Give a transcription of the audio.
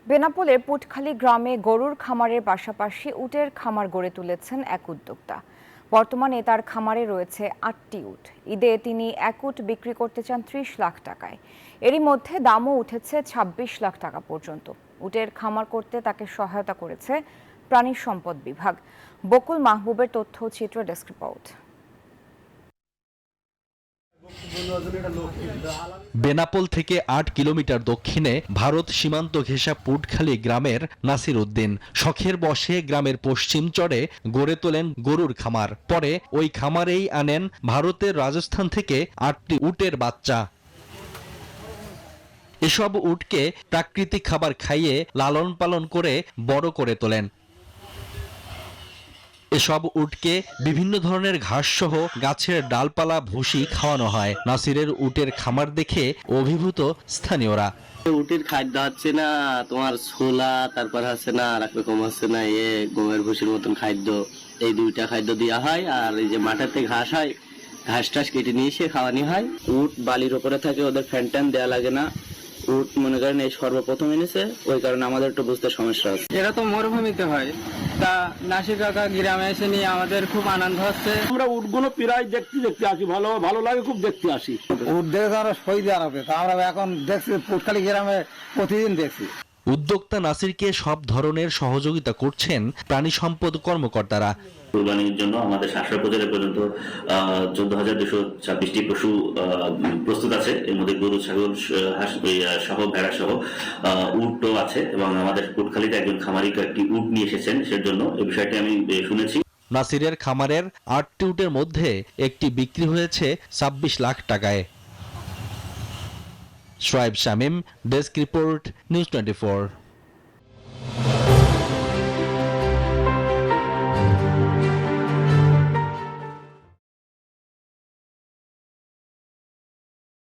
বেনাপোলের পুটখালী গ্রামে গরুর খামারের পাশাপাশি উটের খামার গড়ে তুলেছেন এক উদ্যোক্তা। বর্তমানে তার খামারে রয়েছে ৮টি উট। ঈদে তিনি এক উট বিক্রি করতে চান ৩০ লাখ টাকায়। এরই মধ্যে দামও উঠেছে ২৬ লাখ টাকা পর্যন্ত। উটের খামার করতে তাকে সহায়তা করেছে প্রাণী সম্পদ বিভাগ। বকুল মাহবুবের তথ্য চিত্র ডেস্ক রিপোর্ট। বেনাপোল থেকে ৮ কিলোমিটার দক্ষিণে ভারত সীমান্ত ঘেঁষা পুটখালী গ্রামের নাসির উদ্দিন শখের বশে গ্রামের পশ্চিম চরে গড়ে তোলেন গরুর খামার। পরে ওই খামারেই আনেন ভারতের রাজস্থান থেকে ৮টি উটের বাচ্চা। এসব উটকে প্রাকৃতিক খাবার খাইয়ে লালন পালন করে বড় করে তোলেন। এসব উটকে বিভিন্ন ধরনের ঘাস সহ গাছের ডালপালা ভুসি খাওয়ানো হয়। নাসিরের উটের খামার দেখে অভিভূত স্থানীয়রা। উটের খাদ্য হচ্ছে না তোমার ছোলা, তারপর হচ্ছে না আর এক রকম হচ্ছে না গমের ভুসির মতন খাদ্য, এই দুইটা খাদ্য দেওয়া হয়। আর এই যে মাঠেতে ঘাস হয়, ঘাস টাস কেটে নিয়ে এসে খাওয়ানি হয়। উট বালির ওপরে থাকে, ওদের ফ্যান ট্যান দেওয়া লাগে না। উট মনে করেন এই সর্বপ্রথম এনেছে, ওই কারণে আমাদের একটু বুঝতে সমস্যা হচ্ছে। এরা তো মরুভূমিতে হয়, তা নাসির কাকা গ্রামে এসে নিয়ে আমাদের খুব আনন্দ হচ্ছে। আমরা উটগুলো প্রায় দেখতে আসি, ভালো লাগে, খুব দেখতে আসি। উট দেখে আমরা সৌদি আরবে, তা আমরা এখন দেখছি পুটখালী গ্রামে প্রতিদিন দেখছি। উদ্যোক্তা নাসিরকে সব ধরনের সহযোগিতা করছেন প্রাণী সম্পদ কর্মকর্তারা। কুরবানির জন্য আমাদের ৭০০ উপজেলা পর্যন্ত ১৪,২২৬টি পশু প্রস্তুত আছে। এর মধ্যে গরু, ছাগল, হাঁস সহ ভেড়া সহ উটও আছে এবং আমাদের পুটখালীতে একজন খামারি একটি উট নিয়ে এসেছেন সেজন্য এই বিষয়টি আমি শুনেছি। নাসিরের খামারের ৮টি উটের মধ্যে একটি বিক্রি হয়েছে ২৬ লাখ টাকায়। Shoaib Shamim, desk report, news 24।